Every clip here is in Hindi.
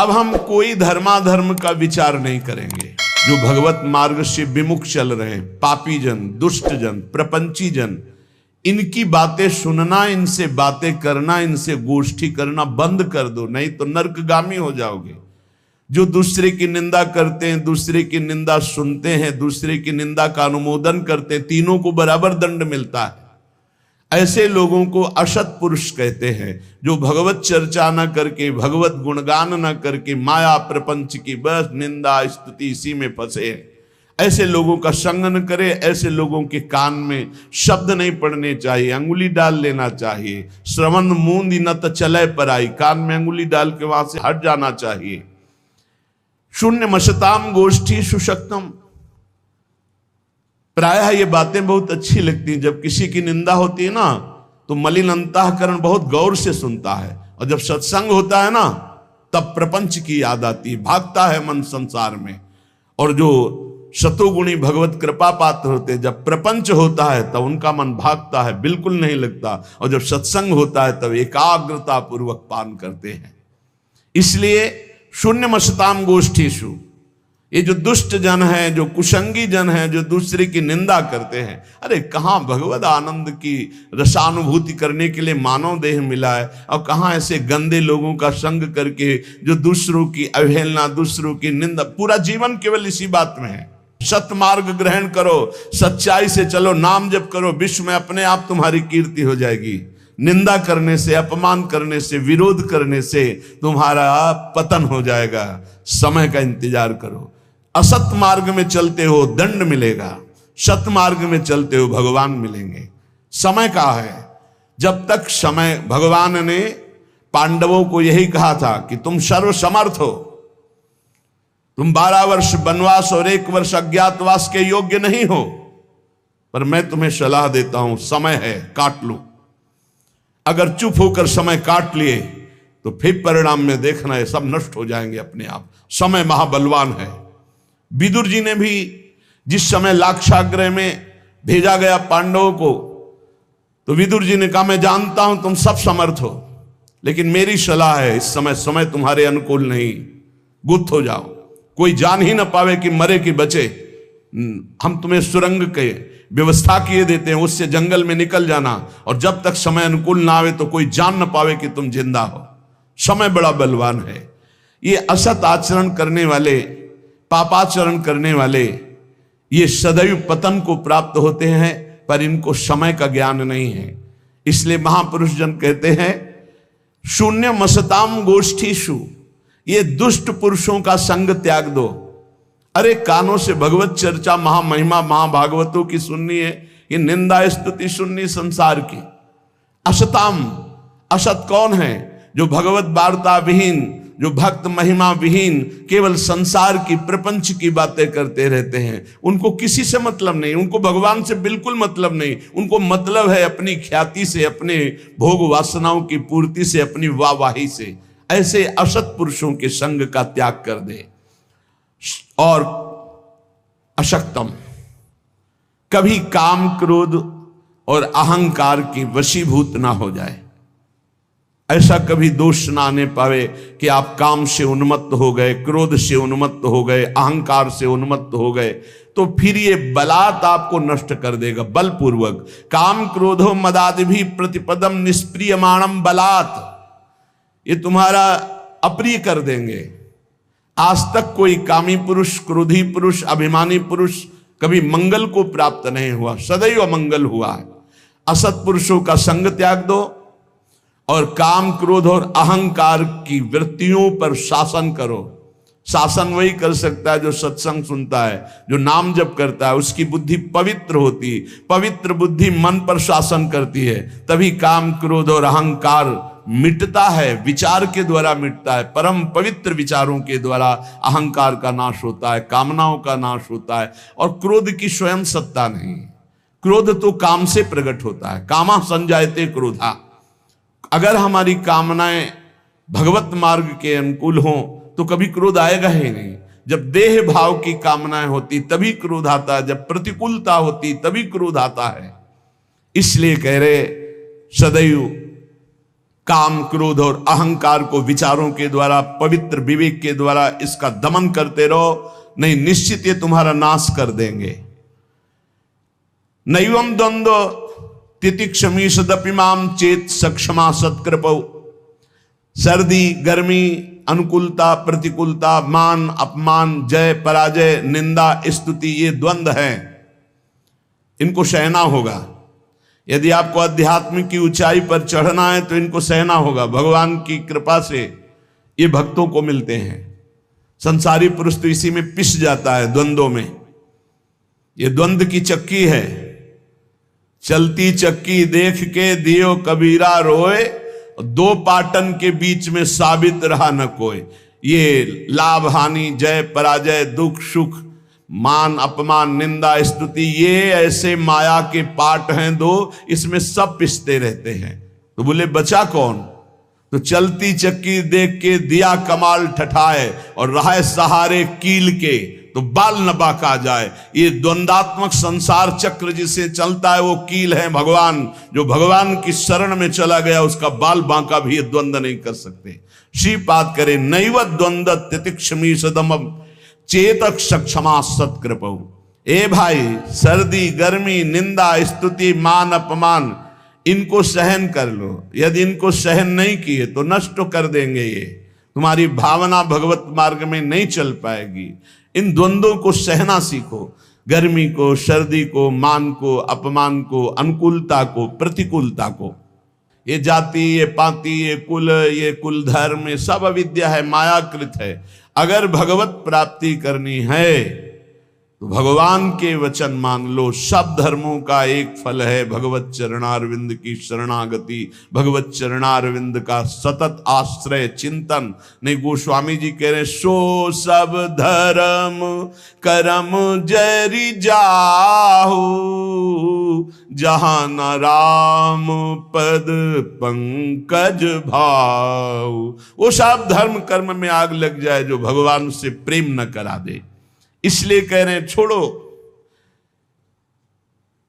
अब हम कोई धर्माधर्म का विचार नहीं करेंगे। जो भगवत मार्ग से विमुख चल रहे हैं, पापी जन, दुष्ट जन, प्रपंची जन, इनकी बातें सुनना, इनसे बातें करना, इनसे गोष्ठी करना बंद कर दो, नहीं तो नरकगामी हो जाओगे। जो दूसरे की निंदा करते हैं, दूसरे की निंदा सुनते हैं, दूसरे की निंदा का अनुमोदन करते हैं, तीनों को बराबर दंड मिलता है। ऐसे लोगों को असत पुरुष कहते हैं, जो भगवत चर्चा न करके, भगवत गुणगान न करके, माया प्रपंच की बस निंदा स्तुति इसी में फंसे हैं। ऐसे लोगों का संग न करे। ऐसे लोगों के कान में शब्द नहीं पड़ने चाहिए, अंगुली डाल लेना चाहिए। श्रवण मूंद न त चले पर आई, कान में अंगुली डाल के वहां से हट जाना चाहिए। शून्य मशताम गोष्ठी सुशक्तम। प्रायः ये बातें बहुत अच्छी लगती हैं। जब किसी की निंदा होती है ना, तो मलिन अंतःकरण बहुत गौर से सुनता है, और जब सत्संग होता है ना, तब प्रपंच की याद आती है, भागता है मन संसार में। और जो शतुगुणी भगवत कृपा पात्र होते हैं, जब प्रपंच होता है तब उनका मन भागता है, बिल्कुल नहीं लगता। और जब सत्संग होता है तब एकाग्रता पूर्वक पान करते हैं। इसलिए शून्य मशताम गोष्ठीषु, ये जो दुष्ट जन है, जो कुसंगी जन है, जो दूसरे की निंदा करते हैं, अरे कहाँ भगवत आनंद की रसानुभूति करने के लिए मानव देह मिला है, और कहाँ ऐसे गंदे लोगों का संग करके जो दूसरों की अवहेलना, दूसरों की निंदा, पूरा जीवन केवल इसी बात में है। सतमार्ग ग्रहण करो, सच्चाई से चलो, नाम जप करो, विश्व में अपने आप तुम्हारी कीर्ति हो जाएगी। निंदा करने से, अपमान करने से, विरोध करने से तुम्हारा पतन हो जाएगा। समय का इंतजार करो। असत मार्ग में चलते हो दंड मिलेगा, सत मार्ग में चलते हो भगवान मिलेंगे। समय का है। जब तक समय, भगवान ने पांडवों को यही कहा था कि तुम सर्वसमर्थ हो, तुम 12 वर्ष वनवास और 1 वर्ष अज्ञातवास के योग्य नहीं हो, पर मैं तुम्हें सलाह देता हूं, समय है, काट लो। अगर चुप होकर समय काट लिए तो फिर परिणाम में देखना है, सब नष्ट हो जाएंगे अपने आप। समय महाबलवान है। विदुर जी ने भी जिस समय लाक्षागृह में भेजा गया पांडवों को, तो विदुर जी ने कहा, मैं जानता हूं तुम सब समर्थ हो, लेकिन मेरी सलाह है, इस समय समय तुम्हारे अनुकूल नहीं, गुप्त हो जाओ, कोई जान ही ना पावे कि मरे कि बचे। हम तुम्हें सुरंग के व्यवस्था किए देते हैं, उससे जंगल में निकल जाना, और जब तक समय अनुकूल ना आवे तो कोई जान ना पावे कि तुम जिंदा हो। समय बड़ा बलवान है। ये असत आचरण करने वाले, पापाचरण करने वाले, ये सदैव पतन को प्राप्त होते हैं, पर इनको समय का ज्ञान नहीं है। इसलिए महापुरुष जन कहते हैं, शून्य मसताम गोष्ठीषु, ये दुष्ट पुरुषों का संग त्याग दो। अरे कानों से भगवत चर्चा, महामहिमा, महाभागवतों की सुननी है, ये निंदा स्तुति सुननी संसार की। असताम, असत कौन है? जो भगवत वार्ता विहीन, जो भक्त महिमा विहीन, केवल संसार की, प्रपंच की बातें करते रहते हैं। उनको किसी से मतलब नहीं, उनको भगवान से बिल्कुल मतलब नहीं। उनको मतलब है अपनी ख्याति से, अपने भोग वासनाओं की पूर्ति से, अपनी वाहवाही से। ऐसे असत पुरुषों के संग का त्याग कर दे। और अशक्तम, कभी काम, क्रोध और अहंकार की वशीभूत ना हो जाए। ऐसा कभी दोष ना आने पावे कि आप काम से उन्मत्त हो गए, क्रोध से उन्मत्त हो गए, अहंकार से उन्मत्त हो गए, तो फिर ये बलात् आपको नष्ट कर देगा, बलपूर्वक। काम क्रोधो मदादि भी प्रतिपदम निष्प्रियमाणम बलात्, ये तुम्हारा अप्रिय कर देंगे। आज तक कोई कामी पुरुष, क्रोधी पुरुष, अभिमानी पुरुष कभी मंगल को प्राप्त नहीं हुआ, सदैव अमंगल हुआ है। असत पुरुषों का संग त्याग दो, और काम, क्रोध और अहंकार की वृत्तियों पर शासन करो। शासन वही कर सकता है जो सत्संग सुनता है, जो नाम जप करता है, उसकी बुद्धि पवित्र होती है। पवित्र बुद्धि मन पर शासन करती है, तभी काम, क्रोध और अहंकार मिटता है, विचार के द्वारा मिटता है। परम पवित्र विचारों के द्वारा अहंकार का नाश होता है, कामनाओं का नाश होता है। और क्रोध की स्वयं सत्ता नहीं, क्रोध तो काम से प्रकट होता है। कामा संजायते क्रोधा। अगर हमारी कामनाएं भगवत मार्ग के अनुकूल हों तो कभी क्रोध आएगा ही नहीं। जब देह भाव की कामनाएं होती तभी क्रोध आता है, जब प्रतिकूलता होती तभी क्रोध आता है। इसलिए कह रहे, सदैव काम, क्रोध और अहंकार को विचारों के द्वारा, पवित्र विवेक के द्वारा इसका दमन करते रहो, नहीं निश्चित ये तुम्हारा नाश कर देंगे। नैवम द्वंद्व तितिक्षमीषदपिमाम चेत सक्षमा सत्कृपौ। सर्दी, गर्मी, अनुकूलता, प्रतिकूलता, मान, अपमान, जय, पराजय, निंदा, स्तुति, ये द्वंद्व हैं, इनको सहना होगा। यदि आपको आध्यात्मिक की ऊंचाई पर चढ़ना है तो इनको सहना होगा। भगवान की कृपा से ये भक्तों को मिलते हैं। संसारी पुरुष तो इसी में पिस जाता है, द्वंद्वों में। ये द्वंद्व की चक्की है, चलती चक्की देख के दियो कबीरा रोए, दो पाटन के बीच में साबित रहा न कोई। ये लाभ हानि, जय पराजय, दुख सुख, मान अपमान, निंदा स्तुति, ये ऐसे माया के पाठ हैं दो, इसमें सब पिसते रहते हैं। तो बोले बचा कौन? तो चलती चक्की देख के दिया कमाल ठठाए और रहा सहारे कील के, तो बाल न बाका जाए। ये द्वंदात्मक संसार चक्र जिसे चलता है वो कील है भगवान। जो भगवान की शरण में चला गया उसका बाल बांका भी ये द्वंद्व नहीं कर सकते। श्रीपाद करे नैव द्वंद्व तितिक्षमी सदम चेतक सक्षमा सत्कृपौ। ए भाई, सर्दी, गर्मी, निंदा, स्तुति, मान, अपमान, इनको सहन कर लो। यदि इनको सहन नहीं किए तो नष्ट कर देंगे। ये तुम्हारी भावना भगवत मार्ग में नहीं चल पाएगी। इन द्वंद्वों को सहना सीखो। गर्मी को, सर्दी को, मान को, अपमान को, अनुकूलता को, प्रतिकूलता को। ये जाति, ये पाति, ये कुल धर्म, ये सब अविद्या है, मायाकृत है। अगर भगवत प्राप्ति करनी है तो भगवान के वचन मान लो। सब धर्मों का एक फल है भगवत चरणारविंद की शरणागति, भगवत चरणारविंद का सतत आश्रय चिंतन। नहीं, गोस्वामी जी कह रहे सो सब धर्म करम जरि जाहु, जहां न राम पद पंकज भाव। वो सब धर्म कर्म में आग लग जाए जो भगवान से प्रेम न करा दे। इसलिए कह रहे हैं छोड़ो।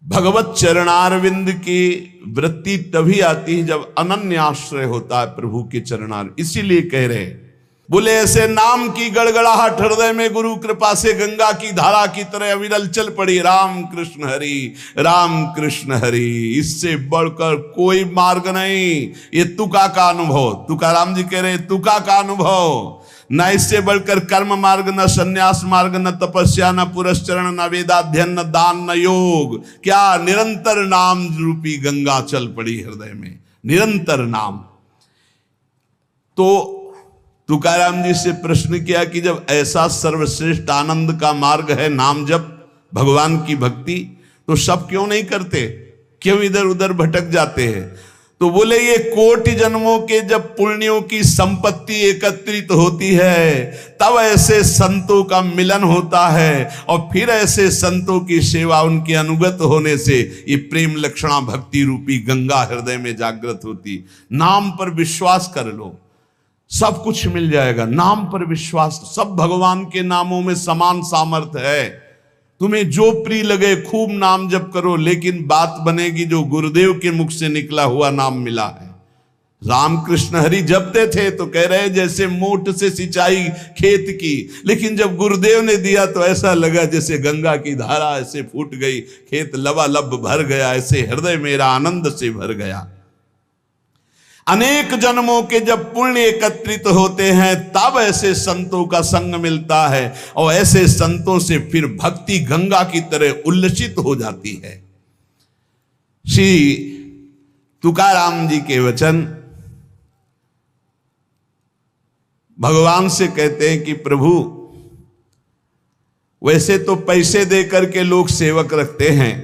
भगवत चरणारविंद की वृत्ति तभी आती है जब अनन्य आश्रय होता है प्रभु के चरणार। इसीलिए कह रहे हैं, बोले ऐसे नाम की गड़गड़ाहट हृदय में गुरु कृपा से गंगा की धारा की तरह अविरल चल पड़ी। राम कृष्ण हरि, राम कृष्ण हरि, इससे बढ़कर कोई मार्ग नहीं। ये तुका का अनुभव, तुकाराम जी कह रहे तुका का अनुभव। न इससे बढ़कर कर्म मार्ग, न संन्यास मार्ग, न तपस्या, न पुरस्चरण, न वेदाध्ययन, न दान, न योग। क्या निरंतर नाम रूपी गंगा चल पड़ी हृदय में, निरंतर नाम। तो तुकाराम जी से प्रश्न किया कि जब ऐसा सर्वश्रेष्ठ आनंद का मार्ग है नाम जप, भगवान की भक्ति, तो सब क्यों नहीं करते? क्यों इधर उधर भटक जाते हैं? तो बोले ये कोटि जन्मों के जब पुण्यों की संपत्ति एकत्रित होती है तब ऐसे संतों का मिलन होता है, और फिर ऐसे संतों की सेवा, उनके अनुगत होने से ये प्रेम लक्षणा भक्ति रूपी गंगा हृदय में जागृत होती। नाम पर विश्वास कर लो, सब कुछ मिल जाएगा। नाम पर विश्वास, सब भगवान के नामों में समान सामर्थ्य है। तुम्हें जो प्रिय लगे खूब नाम जप करो, लेकिन बात बनेगी जो गुरुदेव के मुख से निकला हुआ नाम मिला है। रामकृष्ण हरि जपते थे तो कह रहे जैसे मोट से सिंचाई खेत की, लेकिन जब गुरुदेव ने दिया तो ऐसा लगा जैसे गंगा की धारा ऐसे फूट गई, खेत लबालब भर गया, ऐसे हृदय मेरा आनंद से भर गया। अनेक जन्मों के जब पुण्य एकत्रित होते हैं तब ऐसे संतों का संग मिलता है, और ऐसे संतों से फिर भक्ति गंगा की तरह उल्लसित हो जाती है। श्री तुकाराम जी के वचन भगवान से कहते हैं कि प्रभु, वैसे तो पैसे दे करके लोग सेवक रखते हैं,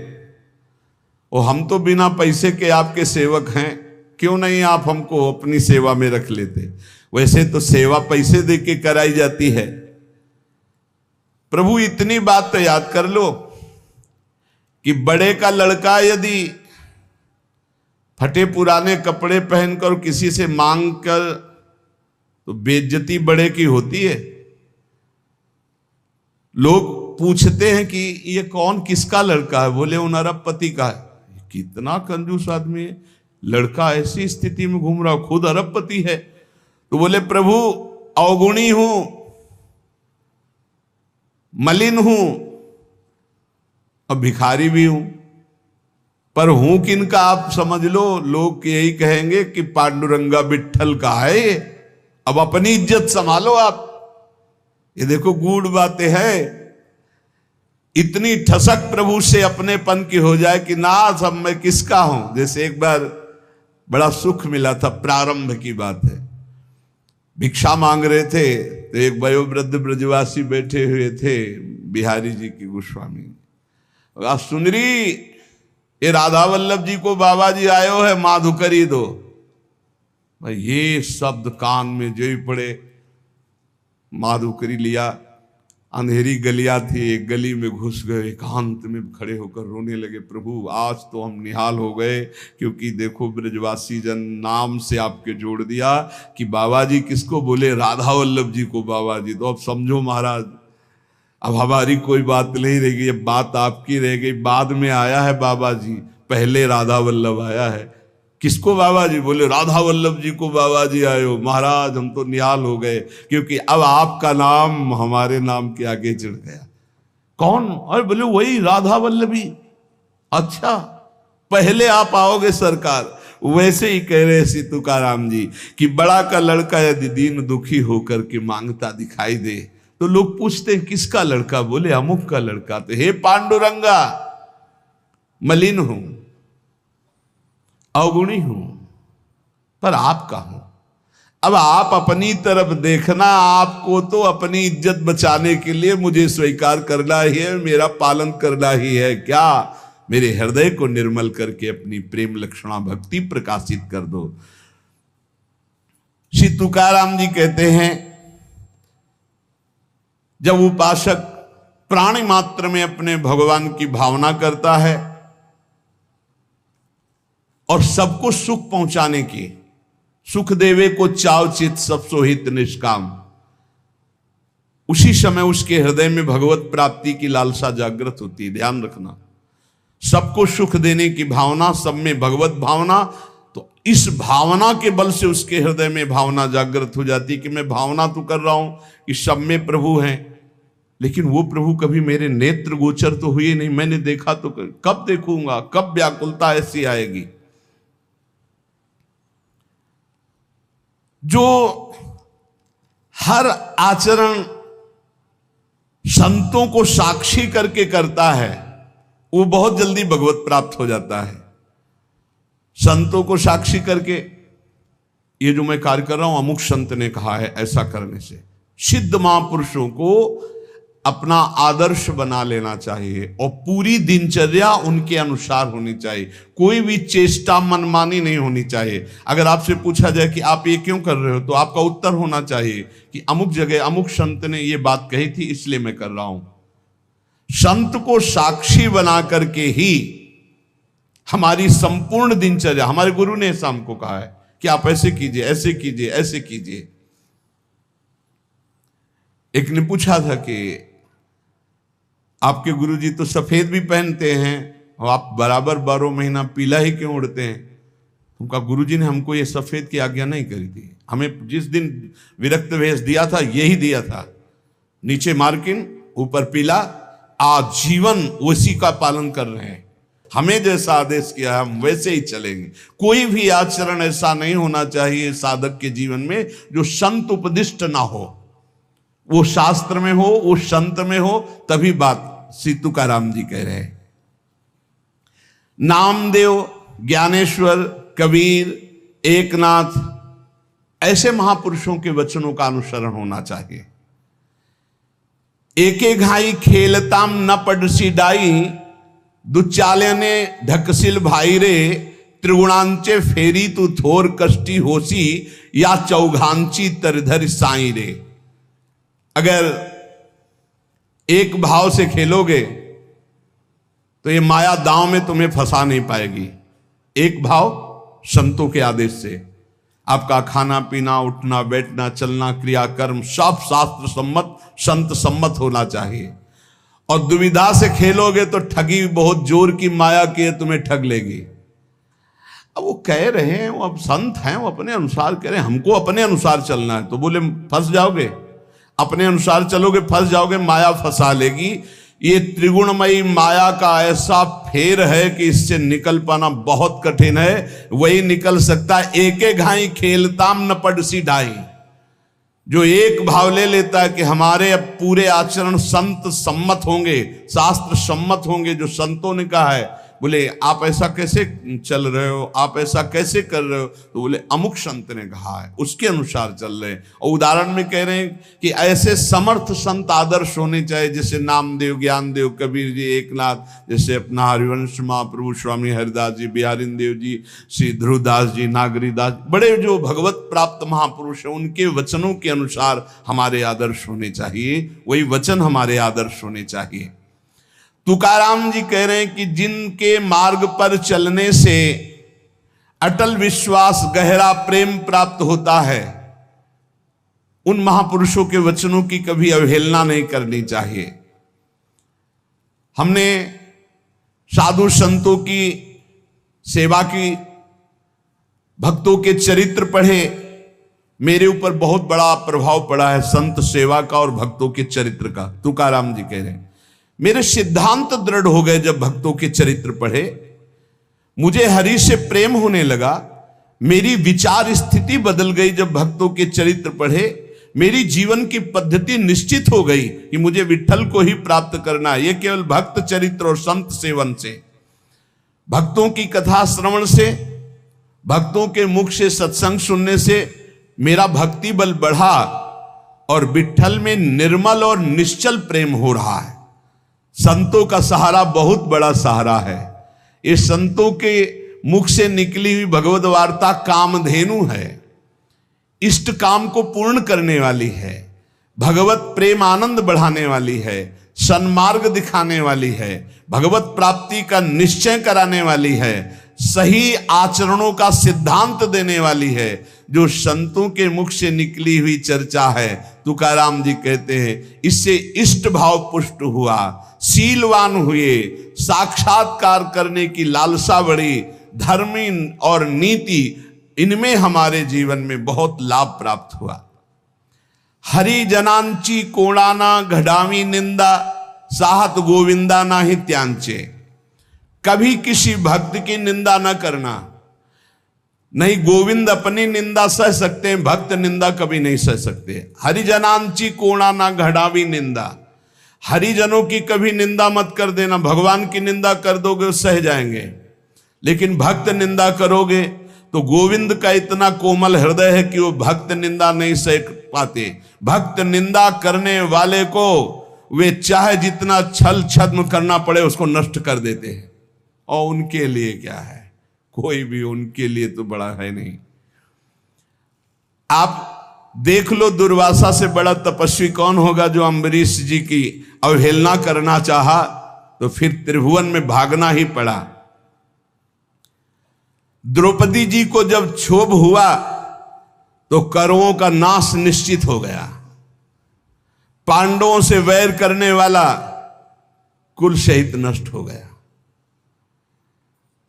और हम तो बिना पैसे के आपके सेवक हैं, क्यों नहीं आप हमको अपनी सेवा में रख लेते? वैसे तो सेवा पैसे दे के कराई जाती है। प्रभु इतनी बात तो याद कर लो कि बड़े का लड़का यदि फटे पुराने कपड़े पहनकर किसी से मांग कर, तो बेइज्जती बड़े की होती है। लोग पूछते हैं कि ये कौन, किसका लड़का है? बोले उन अरबपति का है। कितना कंजूस आदमी है, लड़का ऐसी स्थिति में घूम रहा, खुद अरबपति है। तो बोले प्रभु अवगुणी हूं, मलिन हूं और भिखारी भी हूं, पर हूं किनका आप समझ लो। लोग यही कहेंगे कि पांडुरंगा विट्ठल का है ये, अब अपनी इज्जत संभालो आप। ये देखो गूढ़ बातें हैं। इतनी ठसक प्रभु से अपनेपन की हो जाए कि ना सब मैं किसका हूं। जैसे एक बार बड़ा सुख मिला था, प्रारंभ की बात है, भिक्षा मांग रहे थे तो एक वयोवृद्ध ब्रजवासी बैठे हुए थे, बिहारी जी की गोस्वामी। आप सुनरी ये राधा वल्लभ जी को बाबा जी आयो है, माधुकरी दो। भाई ये शब्द कान में जो ही पड़े, माधुकरी लिया। अंधेरी गलियां थी, एक गली में घुस गए, एकांत में खड़े होकर रोने लगे, प्रभु आज तो हम निहाल हो गए, क्योंकि देखो ब्रजवासी जन नाम से आपके जोड़ दिया कि बाबा जी किसको बोले, राधा वल्लभ जी को बाबा जी। तो अब समझो महाराज, अब हमारी कोई बात नहीं रह गई, अब बात आपकी रह गई। बाद में आया है बाबा जी, पहले राधा वल्लभ आया है। किसको बाबा जी? बोले राधा वल्लभ जी को बाबा जी आयो। महाराज हम तो निहाल हो गए, क्योंकि अब आपका नाम हमारे नाम के आगे चढ़ गया। कौन? और बोले वही राधा वल्लभी। अच्छा पहले आप आओगे सरकार। वैसे ही कह रहे श्री तुकाराम जी कि बड़ा का लड़का यदि दीन दुखी होकर के मांगता दिखाई दे तो लोग पूछते हैं किसका लड़का? बोले अमुक का लड़का। तो हे पांडुरंगा, मलिन हूं, अवगुणी हूं, पर आपका हूं। अब आप अपनी तरफ देखना, आपको तो अपनी इज्जत बचाने के लिए मुझे स्वीकार करना ही है, मेरा पालन करना ही है। क्या? मेरे हृदय को निर्मल करके अपनी प्रेम लक्षणा भक्ति प्रकाशित कर दो। श्री तुकाराम जी कहते हैं, जब उपासक प्राणी मात्र में अपने भगवान की भावना करता है और सबको सुख पहुंचाने की, सुख देवे को चाव चित सब सोहित निष्काम, उसी समय उसके हृदय में भगवत प्राप्ति की लालसा जागृत होती है। ध्यान रखना, सबको सुख देने की भावना, सब में भगवत भावना, तो इस भावना के बल से उसके हृदय में भावना जागृत हो जाती कि मैं भावना तो कर रहा हूं कि सब में प्रभु हैं, लेकिन वो प्रभु कभी मेरे नेत्र गोचर तो हुए नहीं, मैंने देखा तो कब देखूंगा, कब व्याकुलता ऐसी आएगी। जो हर आचरण संतों को साक्षी करके करता है वो बहुत जल्दी भगवत प्राप्त हो जाता है। संतों को साक्षी करके, ये जो मैं कार्य कर रहा हूं अमुक संत ने कहा है, ऐसा करने से सिद्ध महापुरुषों को अपना आदर्श बना लेना चाहिए और पूरी दिनचर्या उनके अनुसार होनी चाहिए। कोई भी चेष्टा मनमानी नहीं होनी चाहिए। अगर आपसे पूछा जाए कि आप ये क्यों कर रहे हो, तो आपका उत्तर होना चाहिए कि अमुक जगह अमुक संत ने ये बात कही थी इसलिए मैं कर रहा हूं। संत को साक्षी बना करके ही हमारी संपूर्ण दिनचर्या, हमारे गुरु ने ऐसा हमको कहा है कि आप ऐसे कीजिए, ऐसे कीजिए, ऐसे कीजिए। एक ने पूछा था कि आपके गुरुजी तो सफेद भी पहनते हैं और आप बराबर 12 महीना पीला ही क्यों उड़ते हैं? उनका गुरुजी ने हमको ये सफेद की आज्ञा नहीं करी थी। हमें जिस दिन विरक्त वेश दिया था यही दिया था, नीचे मार्किन ऊपर पीला, आजीवन उसी का पालन कर रहे हैं। हमें जैसा आदेश किया हम वैसे ही चलेंगे। कोई भी आचरण ऐसा नहीं होना चाहिए साधक के जीवन में जो संत उपदिष्ट ना हो। वो शास्त्र में हो, वो संत में हो, तभी बात। श्री तुकाराम जी कह रहे हैं, नामदेव, ज्ञानेश्वर, कबीर, एकनाथ, ऐसे महापुरुषों के वचनों का अनुसरण होना चाहिए। एके घाई खेलताम न पड़सी डाई, दुचाले ने ढकसिल भाई रे, त्रिगुणांचे फेरी तू थोर कष्टी होसी, या चौघांची तरधर साई रे। अगर एक भाव से खेलोगे तो ये माया दांव में तुम्हें फंसा नहीं पाएगी। एक भाव संतों के आदेश से आपका खाना पीना, उठना बैठना, चलना, क्रियाकर्म सब शास्त्र सम्मत, संत सम्मत होना चाहिए। और दुविधा से खेलोगे तो ठगी बहुत जोर की माया की तुम्हें ठग लेगी। अब वो कह रहे हैं, वो अब संत हैं, वो अपने अनुसार कह रहे हैं, हमको अपने अनुसार चलना है। तो बोले फंस जाओगे, अपने अनुसार चलोगे फंस जाओगे, माया फंसा लेगी। ये त्रिगुणमयी माया का ऐसा फेर है कि इससे निकल पाना बहुत कठिन है। वही निकल सकता है एक एक घाई खेलताम न पड़सी ढाई, जो एक भाव ले लेता है कि हमारे अब पूरे आचरण संत सम्मत होंगे, शास्त्र सम्मत होंगे। जो संतों ने कहा है, बोले आप ऐसा कैसे चल रहे हो, आप ऐसा कैसे कर रहे हो, तो बोले अमुक संत ने कहा है, उसके अनुसार चल रहे हैं। और उदाहरण में कह रहे हैं कि ऐसे समर्थ संत आदर्श होने चाहिए, जैसे नामदेव, ज्ञानदेव, कबीर जी, एकनाथ, जैसे अपना हरिवंश महाप्रभु स्वामी हरिदास जी, बिहारिंदेव जी, श्री ध्रुवदास जी, नागरीदास, बड़े जो भगवत प्राप्त महापुरुष हैं, उनके वचनों के अनुसार हमारे आदर्श होने चाहिए, वही वचन हमारे आदर्श होने चाहिए। तुकाराम जी कह रहे हैं कि जिनके मार्ग पर चलने से अटल विश्वास, गहरा प्रेम प्राप्त होता है, उन महापुरुषों के वचनों की कभी अवहेलना नहीं करनी चाहिए। हमने साधु संतों की सेवा की, भक्तों के चरित्र पढ़े, मेरे ऊपर बहुत बड़ा प्रभाव पड़ा है संत सेवा का और भक्तों के चरित्र का। तुकाराम जी कह रहे हैं मेरे सिद्धांत दृढ़ हो गए जब भक्तों के चरित्र पढ़े, मुझे हरि से प्रेम होने लगा, मेरी विचार स्थिति बदल गई जब भक्तों के चरित्र पढ़े, मेरी जीवन की पद्धति निश्चित हो गई कि मुझे विठ्ठल को ही प्राप्त करना है। ये केवल भक्त चरित्र और संत सेवन से, भक्तों की कथा श्रवण से, भक्तों के मुख से सत्संग सुनने से मेरा भक्ति बल बढ़ा और विठ्ठल में निर्मल और निश्चल प्रेम हो रहा है। संतों का सहारा बहुत बड़ा सहारा है। ये संतों के मुख से निकली हुई भगवत वार्ता कामधेनु है, इष्ट काम को पूर्ण करने वाली है, भगवत प्रेम आनंद बढ़ाने वाली है, सन्मार्ग दिखाने वाली है, भगवत प्राप्ति का निश्चय कराने वाली है, सही आचरणों का सिद्धांत देने वाली है। जो संतों के मुख से निकली हुई चर्चा है, तुकाराम जी कहते हैं इससे इष्ट भाव पुष्ट हुआ, शीलवान हुए, साक्षात्कार करने की लालसा बढ़ी, धर्मी और नीति इनमें हमारे जीवन में बहुत लाभ प्राप्त हुआ। हरि जनांची कोणाना घडावी निंदा, साहत गोविंदा ना ही त्यांचे। कभी किसी भक्त की निंदा न करना। नहीं, गोविंद अपनी निंदा सह सकते हैं, भक्त निंदा कभी नहीं सह सकते। हरिजनांची कोणा ना घड़ावी निंदा, हरिजनों की कभी निंदा मत कर देना। भगवान की निंदा कर दोगे सह जाएंगे, लेकिन भक्त निंदा करोगे तो गोविंद का इतना कोमल हृदय है कि वो भक्त निंदा नहीं सह पाते। भक्त निंदा करने वाले को वे चाहे जितना छल छद्म करना पड़े उसको नष्ट कर देते हैं। और उनके लिए क्या है, कोई भी उनके लिए तो बड़ा है नहीं। आप देख लो दुर्वासा से बड़ा तपस्वी कौन होगा जो अम्बरीश जी की अवहेलना करना चाहा तो फिर त्रिभुवन में भागना ही पड़ा। द्रौपदी जी को जब क्षोभ हुआ तो कौरवों का नाश निश्चित हो गया। पांडवों से वैर करने वाला कुल सहित नष्ट हो गया।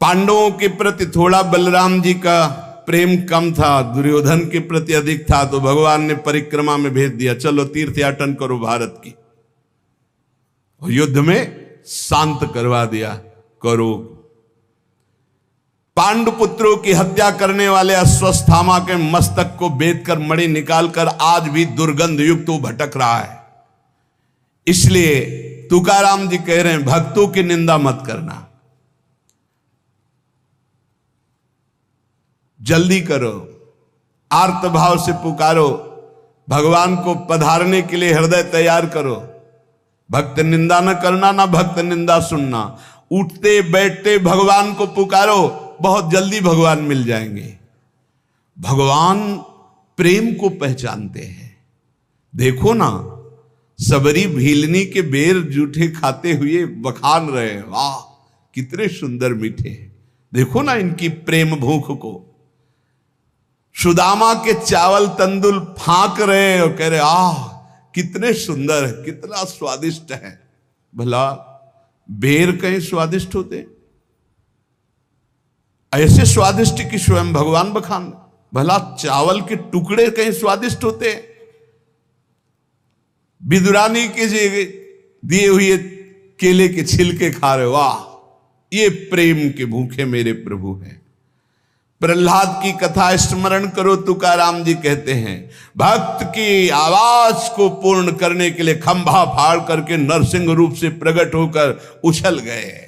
पांडवों के प्रति थोड़ा बलराम जी का प्रेम कम था, दुर्योधन के प्रति अधिक था, तो भगवान ने परिक्रमा में भेज दिया, चलो तीर्थयाटन करो भारत की। और युद्ध में शांत करवा दिया करो। पांडुपुत्रों की हत्या करने वाले अश्वत्थामा के मस्तक को बेच कर मणि निकालकर आज भी दुर्गंध युक्त वो भटक रहा है। इसलिए तुकाराम जी कह रहे हैं भक्तों की निंदा मत करना, जल्दी करो, आर्त भाव से पुकारो, भगवान को पधारने के लिए हृदय तैयार करो। भक्त निंदा न करना, ना भक्त निंदा सुनना। उठते बैठते भगवान को पुकारो, बहुत जल्दी भगवान मिल जाएंगे। भगवान प्रेम को पहचानते हैं। देखो ना, सबरी भीलनी के बेर जूठे खाते हुए बखान रहे, वाह कितने सुंदर मीठे। देखो ना इनकी प्रेम भूख को। सुदामा के चावल तंदुल फांक रहे और कह रहे आह कितने सुंदर है, कितना स्वादिष्ट है। भला बेर कहीं स्वादिष्ट होते? ऐसे स्वादिष्ट कि स्वयं भगवान बखान। भला चावल के टुकड़े कहीं स्वादिष्ट होते हैं? विदुरानी के दिए हुए केले के छिलके खा रहे, वाह, ये प्रेम के भूखे मेरे प्रभु हैं। प्रहलाद की कथा स्मरण करो, तुकाराम जी कहते हैं भक्त की आवाज को पूर्ण करने के लिए खंभा फाड़ करके नरसिंह रूप से प्रकट होकर उछल गए।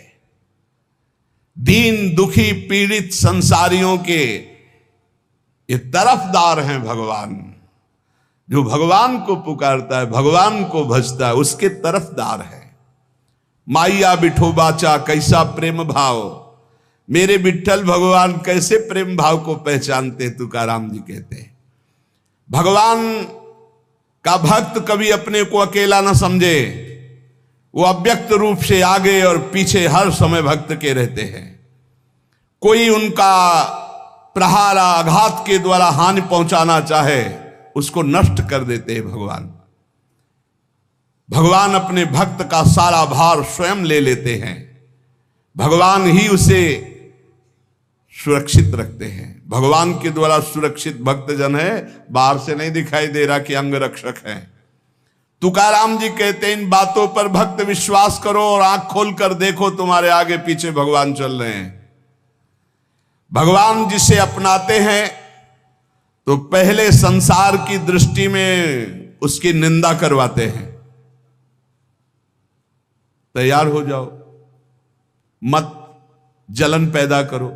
दीन दुखी पीड़ित संसारियों के ये तरफदार हैं भगवान। जो भगवान को पुकारता है, भगवान को भजता है, उसके तरफदार है। माइया बिठोबाचा कैसा प्रेम भाव, मेरे विठ्ठल भगवान कैसे प्रेम भाव को पहचानते, तुकाराम जी कहते हैं। भगवान का भक्त कभी अपने को अकेला ना समझे, वो अव्यक्त रूप से आगे और पीछे हर समय भक्त के रहते हैं। कोई उनका प्रहार आघात के द्वारा हानि पहुंचाना चाहे, उसको नष्ट कर देते हैं भगवान। भगवान अपने भक्त का सारा भार स्वयं ले लेते हैं। भगवान ही उसे सुरक्षित रखते हैं। भगवान के द्वारा सुरक्षित भक्तजन है, बाहर से नहीं दिखाई दे रहा कि अंग रक्षक है। तुकाराम जी कहते हैं इन बातों पर भक्त विश्वास करो और आंख खोल कर देखो, तुम्हारे आगे पीछे भगवान चल रहे हैं। भगवान जिसे अपनाते हैं तो पहले संसार की दृष्टि में उसकी निंदा करवाते हैं। तैयार हो जाओ, मत जलन पैदा करो।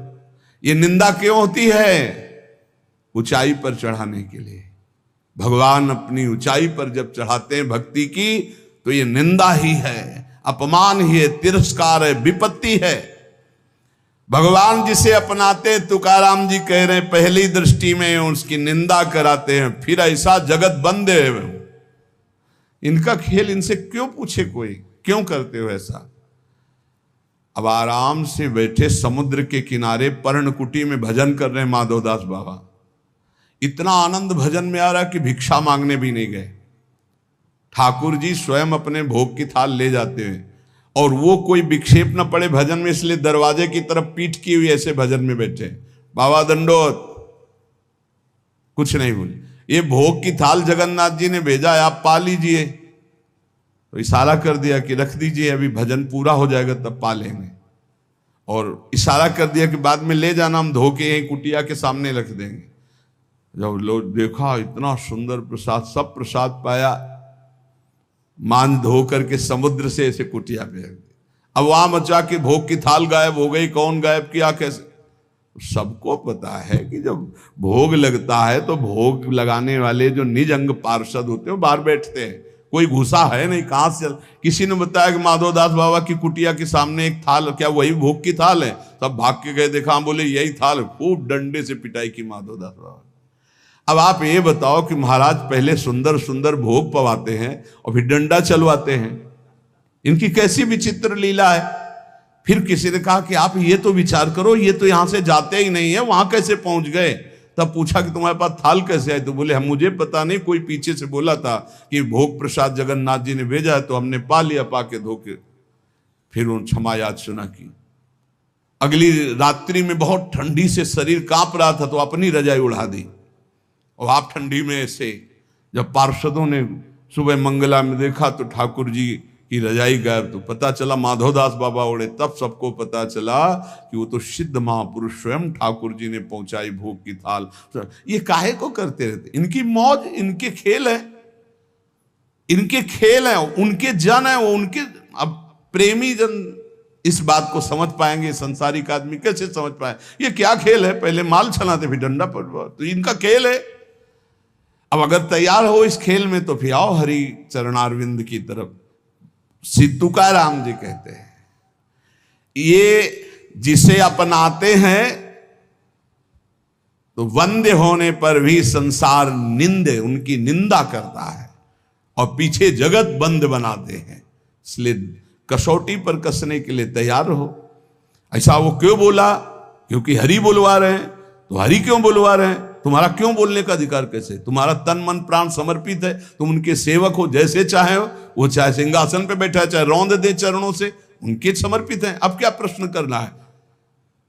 ये निंदा क्यों होती है? ऊंचाई पर चढ़ाने के लिए। भगवान अपनी ऊंचाई पर जब चढ़ाते हैं भक्ति की, तो ये निंदा ही है, अपमान ही है, तिरस्कार है, विपत्ति है। भगवान जिसे अपनाते, तुकाराम जी कह रहे हैं, पहली दृष्टि में उसकी निंदा कराते हैं, फिर ऐसा जगत बंद है। इनका खेल इनसे क्यों पूछे कोई, क्यों करते हो ऐसा? अब आराम से बैठे समुद्र के किनारे पर्णकुटी में भजन कर रहे हैं माधवदास बाबा। इतना आनंद भजन में आ रहा कि भिक्षा मांगने भी नहीं गए। ठाकुर जी स्वयं अपने भोग की थाल ले जाते हैं, और वो कोई विक्षेप न पड़े भजन में, इसलिए दरवाजे की तरफ पीठ की हुई ऐसे भजन में बैठे। बाबा दंडोत, कुछ नहीं बोले। ये भोग की थाल जगन्नाथ जी ने भेजा है, आप पा लीजिए। तो इशारा कर दिया कि रख दीजिए, अभी भजन पूरा हो जाएगा तब पा लेंगे। और इशारा कर दिया कि बाद में ले जाना, हम धो के यहीं कुटिया के सामने रख देंगे। जब लोग देखा इतना सुंदर प्रसाद, सब प्रसाद पाया, मान धो करके समुद्र से ऐसे कुटिया पे। अब वहां मचा के भोग की थाल गायब हो गई। कौन गायब किया, कैसे? सबको पता है कि जब भोग लगता है तो भोग लगाने वाले जो निज अंग पार्षद होते हैं वो बाहर बैठते हैं। कोई घुसा है नहीं, कहां से? किसी ने बताया कि माधवदास बाबा की कुटिया के सामने एक थाल, क्या वही भोग की थाल है? सब भाग के गए, देखा, बोले यही थाल। खूब डंडे से पिटाई की माधवदास बाबा। अब आप ये बताओ कि महाराज पहले सुंदर सुंदर भोग पवाते हैं और फिर डंडा चलवाते हैं। इनकी कैसी विचित्र लीला है। फिर किसी ने कहा कि आप ये तो विचार करो, ये तो यहां से जाते ही नहीं है, वहां कैसे पहुंच गए? तब पूछा कि तुम्हारे पास थाल कैसे आई? तो बोले हम, मुझे पता नहीं, कोई पीछे से बोला था कि भोग प्रसाद जगन्नाथ जी ने भेजा है, तो हमने पा लिया, पाके धो के। फिर उन क्षमा याद सुना की। अगली रात्रि में बहुत ठंडी से शरीर कांप रहा था, तो अपनी रजाई उड़ा दी। और आप ठंडी में ऐसे, जब पार्षदों ने सुबह मंगला में देखा तो ठाकुर जी की रजाई गायब, तो पता चला माधवदास बाबा उड़े। तब सबको पता चला कि वो तो सिद्ध महापुरुष स्वयं ठाकुर जी ने पहुंचाई भोग की थाल। ये काहे को करते रहते? इनकी मौज, इनके खेल है, इनके खेल है, उनके जन है वो, उनके। अब प्रेमी जन इस बात को समझ पाएंगे, संसारिक आदमी कैसे समझ पाए? ये क्या खेल है? पहले माल चलाते फिर डंडा पड़वा, तो इनका खेल है। अब अगर तैयार हो इस खेल में तो फिर आओ हरि चरणारविंद की तरफ। तुकाराम जी कहते हैं, ये जिसे अपनाते हैं तो वंद्य होने पर भी संसार निंदे, उनकी निंदा करता है और पीछे जगत बंद बनाते हैं। इसलिए कसौटी पर कसने के लिए तैयार रहो। ऐसा वो क्यों बोला? क्योंकि हरि बुलवा रहे हैं। तो हरि क्यों बुलवा रहे हैं? तुम्हारा क्यों बोलने का अधिकार कैसे? तुम्हारा तन मन प्राण समर्पित है, तुम उनके सेवक हो, जैसे चाहे हो। वो चाहे सिंहासन पे बैठा है, चाहे रौंद दे चरणों से, उनके समर्पित है। अब क्या प्रश्न करना है?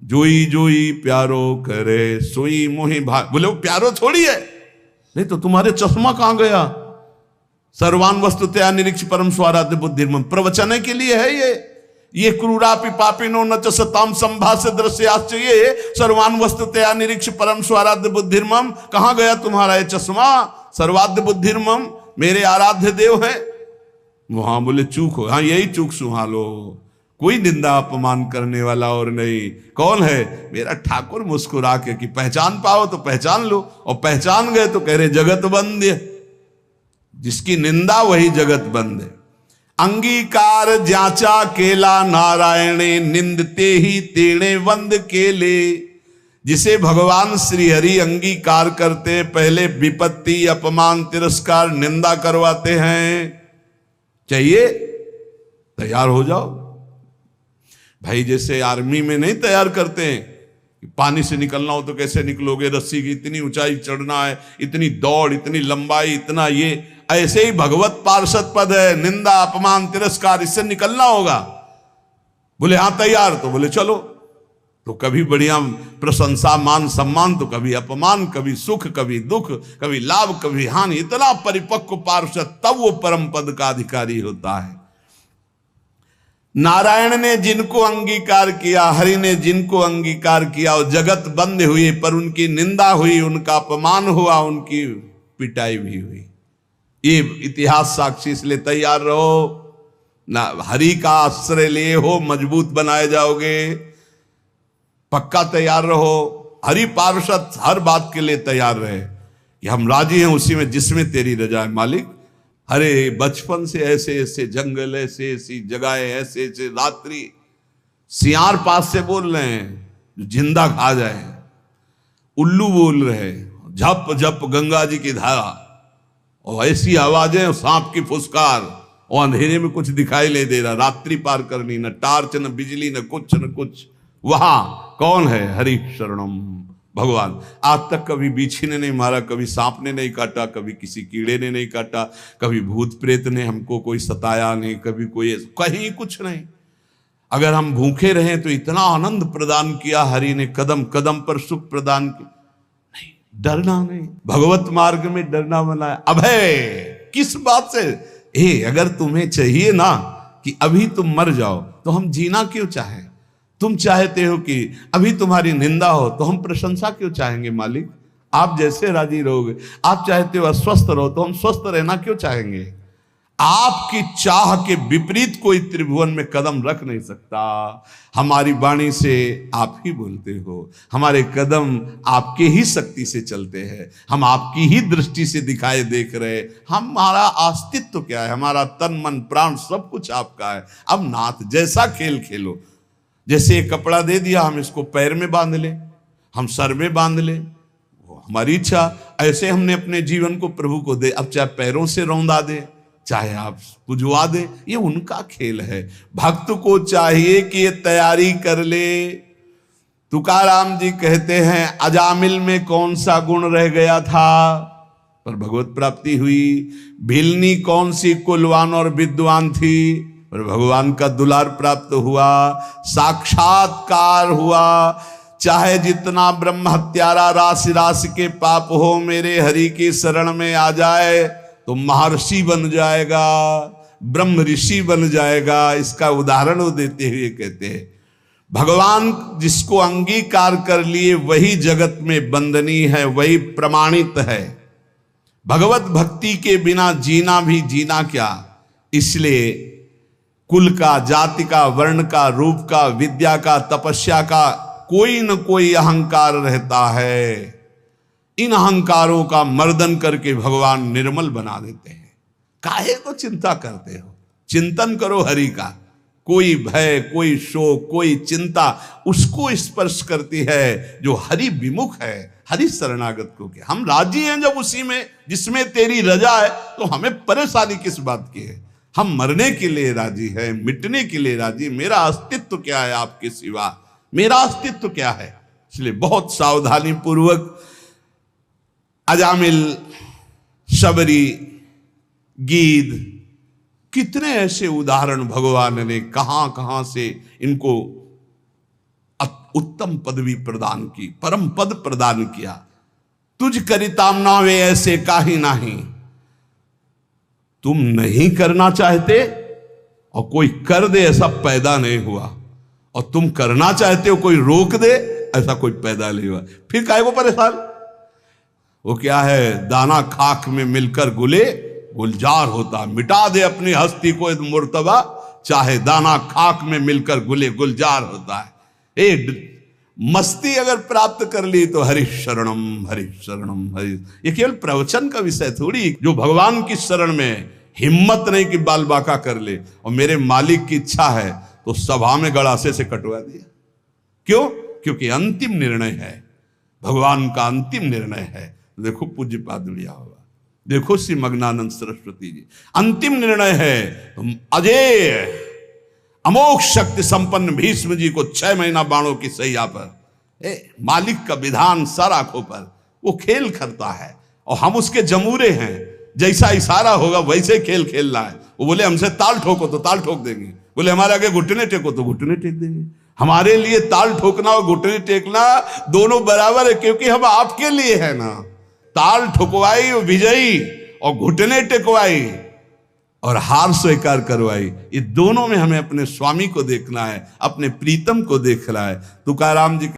जोई जोई प्यारो करे सोई मोहि भाग। बोले वो प्यारो थोड़ी है, नहीं तो तुम्हारे चश्मा कहां गया? सर्वान वस्तुतया निरीक्ष परम स्वाराध्य बुद्धिर्मम, प्रवचन के लिए है ये क्रूरापि पापिनो न च सताम संभाष्य दृश्याश्च, ये सर्वान वस्तुतया निरीक्ष परम स्वाराध्य बुद्धिर्मम, कहां गया तुम्हारा ये चश्मा? सर्वाध्य बुद्धिर्मम, मेरे आराध्य देव है। वहां बोले चूक हो, हाँ यही चूक सुहालो, कोई निंदा अपमान करने वाला और नहीं। कौन है? मेरा ठाकुर। मुस्कुरा के कि पहचान पाओ तो पहचान लो, और पहचान गए तो कह रहे जगत बंद। जिसकी निंदा वही जगत बंद है। अंगीकार जाचा केला नारायणे, निंदते ही तेणे वंद केले। जिसे भगवान श्री हरि अंगीकार करते हैं, पहले विपत्ति अपमान तिरस्कार निंदा करवाते हैं। चाहिए तैयार हो जाओ भाई, जैसे आर्मी में नहीं तैयार करते हैं, पानी से निकलना हो तो कैसे निकलोगे, रस्सी की इतनी ऊंचाई चढ़ना है, इतनी दौड़, इतनी लंबाई, इतना ये, ऐसे ही भगवत पार्षद पद है, निंदा अपमान तिरस्कार, इससे निकलना होगा। बोले हाँ तैयार, तो बोले चलो। तो कभी बढ़िया प्रशंसा मान सम्मान, तो कभी अपमान, कभी सुख, कभी दुख, कभी लाभ, कभी हानि। इतना परिपक्व पार्षद तब वो परम पद का अधिकारी होता है। नारायण ने जिनको अंगीकार किया, हरि ने जिनको अंगीकार किया, वो जगत बंद हुई, पर उनकी निंदा हुई, उनका अपमान हुआ, उनकी पिटाई भी हुई। ये इतिहास साक्षी, इसलिए तैयार रहो ना। हरि का आश्रय लिए हो, मजबूत बनाए जाओगे। पक्का तैयार रहो। हरि पार्षद हर बात के लिए तैयार रहे कि हम राजी हैं उसी में जिसमें तेरी रजा है मालिक। अरे बचपन से ऐसे ऐसे जंगल, ऐसे ऐसी जगहें, ऐसे ऐसे रात्रि, सियार पास से बोल रहे हैं जो जिंदा खा जाए, उल्लू बोल रहे, झप झप गंगा जी की धारा, और ऐसी आवाजें, सांप की फुसकार, और अंधेरे में कुछ दिखाई नहीं दे रहा, रात्रि पार करनी, न टार्च न बिजली न कुछ। वहां कौन है? हरि शरणम भगवान। आज तक कभी बीछी ने नहीं मारा, कभी सांप ने नहीं काटा, कभी किसी कीड़े ने नहीं काटा, कभी भूत प्रेत ने हमको कोई सताया नहीं, कभी कोई कहीं कुछ नहीं। अगर हम भूखे रहे तो इतना आनंद प्रदान किया हरि ने, कदम कदम पर सुख प्रदान किया। नहीं, डरना नहीं, भगवत मार्ग में डरना मना है। अभय किस बात से? अगर तुम्हें चाहिए ना कि अभी तुम मर जाओ, तो हम जीना क्यों चाहें? तुम चाहते हो कि अभी तुम्हारी निंदा हो, तो हम प्रशंसा क्यों चाहेंगे मालिक? आप जैसे राजी रहोगे। आप चाहते हो अस्वस्थ रहो, तो हम स्वस्थ रहना क्यों चाहेंगे? आपकी चाह के विपरीत कोई त्रिभुवन में कदम रख नहीं सकता। हमारी वाणी से आप ही बोलते हो, हमारे कदम आपके ही शक्ति से चलते हैं, हम आपकी ही दृष्टि से दिखाए देख रहे। हमारा अस्तित्व क्या है? हमारा तन मन प्राण सब कुछ आपका है। अब नाथ जैसा खेल खेलो। जैसे एक कपड़ा दे दिया, हम इसको पैर में बांध ले, हम सर में बांध ले, वो हमारी इच्छा। ऐसे हमने अपने जीवन को प्रभु को दे। अब चाहे पैरों से रौंदा दे, चाहे आप पुजवा दे, ये उनका खेल है। भक्त को चाहिए कि ये तैयारी कर ले। तुकाराम जी कहते हैं, अजामिल में कौन सा गुण रह गया था पर भगवत प्राप्ति हुई। भिलनी कौन सी कुलवान और विद्वान थी और भगवान का दुलार प्राप्त हुआ, साक्षात्कार हुआ। चाहे जितना ब्रह्म हत्यारा राशि राशि के पाप हो, मेरे हरि की शरण में आ जाए तो महर्षि बन जाएगा, ब्रह्म ऋषि बन जाएगा। इसका उदाहरण वो देते हुए कहते हैं, भगवान जिसको अंगीकार कर लिए वही जगत में बंदनीय है, वही प्रमाणित है। भगवत भक्ति के बिना जीना भी जीना क्या। इसलिए कुल का, जाति का, वर्ण का, रूप का, विद्या का, तपस्या का कोई न कोई अहंकार रहता है। इन अहंकारों का मर्दन करके भगवान निर्मल बना देते हैं। काहे को चिंता करते हो? चिंतन करो हरि का। कोई भय, कोई शोक, कोई चिंता उसको स्पर्श करती है जो हरि विमुख है, हरि शरणागत को। क्या हम राजी हैं जब उसी में जिसमें तेरी रजा है, तो हमें परेशानी किस बात की है? हम मरने के लिए राजी हैं, मिटने के लिए राजी। मेरा अस्तित्व क्या है आपके सिवा? मेरा अस्तित्व क्या है? इसलिए बहुत सावधानी पूर्वक अजामिल, शबरी, गीद, कितने ऐसे उदाहरण भगवान ने कहां कहां से इनको उत्तम पदवी प्रदान की, परम पद प्रदान किया। तुझ करिताम नावे ऐसे काहि नाही। तुम नहीं करना चाहते और कोई कर दे ऐसा पैदा नहीं हुआ, और तुम करना चाहते हो कोई रोक दे ऐसा कोई पैदा नहीं हुआ। फिर काहे को परेशान? वो क्या है, दाना खाक में मिलकर गुले गुलजार होता। मिटा दे अपनी हस्ती को मुर्तबा, चाहे दाना खाक में मिलकर गुले गुलजार होता है। एक मस्ती अगर प्राप्त कर ली तो हरि शरणम हरि शरणम हरि। ये केवल प्रवचन का विषय थोड़ी, जो भगवान की शरण में हिम्मत नहीं कि बाल बाका कर ले और मेरे मालिक की इच्छा है तो सभा में गड़ासे से कटवा दिया। क्यों? क्योंकि अंतिम निर्णय है, भगवान का अंतिम निर्णय है। देखो पूज्य पाद लिया होगा, देखो श्री मग्नानंद सरस्वती जी, अंतिम निर्णय है। अजय अमोघ शक्ति संपन्न भीष्म जी को 6 महीना बाणों की सैया पर, मालिक का विधान सर आंखों पर, वो खेल करता है और हम उसके जमूरे हैं। जैसा इशारा होगा वैसे खेल खेल रहा है। वो बोले हमसे ताल ठोको तो ताल ठोक देंगे, बोले हमारे आगे घुटने टेको तो घुटने टेक देंगे। हमारे लिए ताल ठोकना और घुटने टेकना दोनों बराबर है, क्योंकि हम आपके लिए है ना। ताल ठुकवाई विजयी और घुटने टेकवाई और हार स्वीकार करवाई, ये दोनों में हमें अपने स्वामी को देखना है, अपने प्रीतम को देखना है। तुकाराम जी